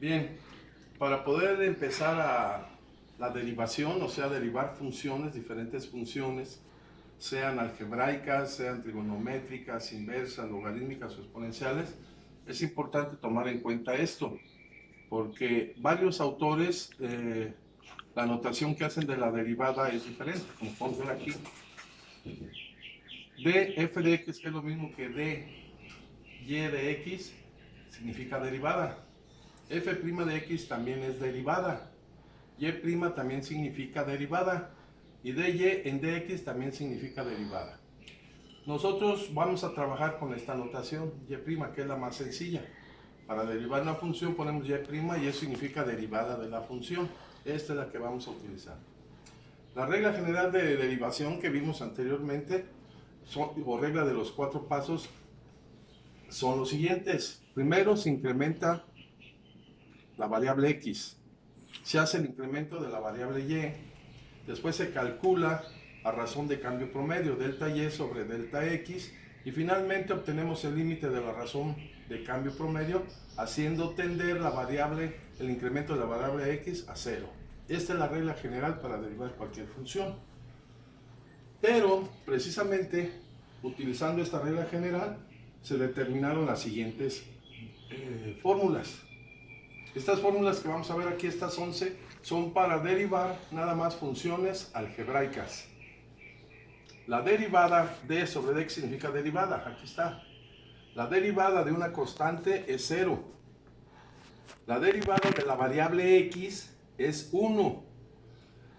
Bien, para poder empezar a la derivación, o sea, derivar funciones, diferentes funciones, sean algebraicas, sean trigonométricas, inversas, logarítmicas o exponenciales, es importante tomar en cuenta esto, porque varios autores, la notación que hacen de la derivada es diferente, como podemos ver aquí. df de x, que es lo mismo que dy de x, significa derivada. F' de x también es derivada. Y' también significa derivada. Y dy en dx también significa derivada. Nosotros vamos a trabajar con esta notación, y', que es la más sencilla. Para derivar una función ponemos y' y eso significa derivada de la función. Esta es la que vamos a utilizar. La regla general de derivación que vimos anteriormente, o regla de los 4 pasos, son los siguientes. Primero se incrementa la variable x, se hace el incremento de la variable y, después se calcula a razón de cambio promedio, delta y sobre delta x, y finalmente obtenemos el límite de la razón de cambio promedio, haciendo tender la variable, el incremento de la variable x a 0. Esta es la regla general para derivar cualquier función. Pero, precisamente, utilizando esta regla general, se determinaron las siguientes fórmulas. Estas fórmulas que vamos a ver aquí, estas 11, son para derivar nada más funciones algebraicas. La derivada de sobre dx significa derivada, aquí está. La derivada de una constante es 0. La derivada de la variable x es 1.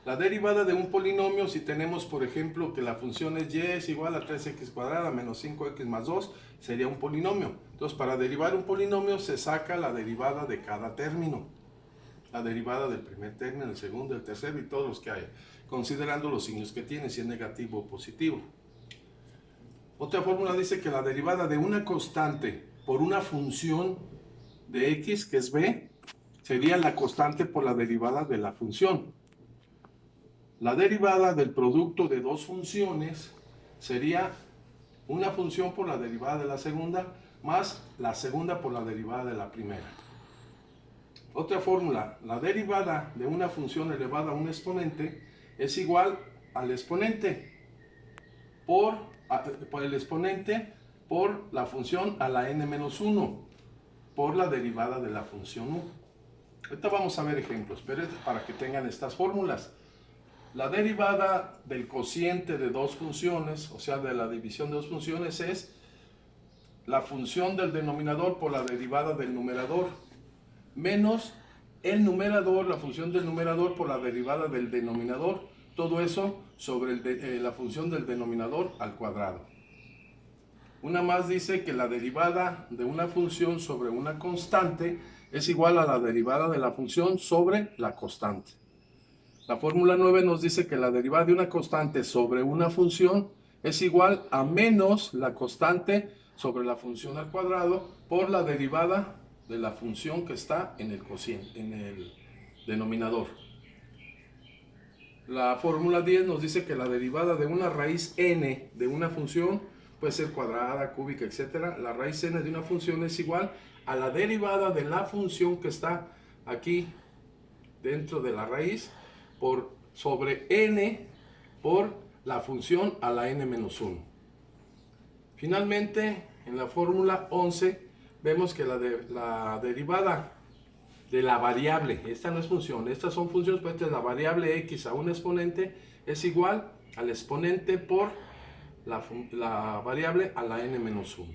La derivada de un polinomio, si tenemos por ejemplo que la función es y es igual a 3x cuadrada menos 5x más 2, sería un polinomio. Entonces, para derivar un polinomio se saca la derivada de cada término. La derivada del primer término, el segundo, el tercero y todos los que hay, considerando los signos que tiene, si es negativo o positivo. Otra fórmula dice que la derivada de una constante por una función de x, que es b, sería la constante por la derivada de la función. La derivada del producto de dos funciones sería una función por la derivada de la segunda más la segunda por la derivada de la primera. Otra fórmula, la derivada de una función elevada a un exponente es igual al exponente por el exponente por la función a la n-1 por la derivada de la función u. Ahorita vamos a ver ejemplos, pero es para que tengan estas fórmulas. La derivada del cociente de dos funciones, o sea, de la división de dos funciones, es la función del denominador por la derivada del numerador, menos el numerador, la función del numerador por la derivada del denominador. Todo eso sobre la función del denominador al cuadrado. Una más dice que la derivada de una función sobre una constante es igual a la derivada de la función sobre la constante. La fórmula 9 nos dice que la derivada de una constante sobre una función es igual a menos la constante sobre la función al cuadrado por la derivada de la función que está en el cociente, en el denominador. La fórmula 10 nos dice que la derivada de una raíz n de una función puede ser cuadrada, cúbica, etc. La raíz n de una función es igual a la derivada de la función que está aquí dentro de la raíz sobre n por la función a la n-1. Finalmente, en la fórmula 11, vemos que la derivada de la variable, esta no es función, estas son funciones, pues esta es la variable x a un exponente, es igual al exponente por la variable a la n-1.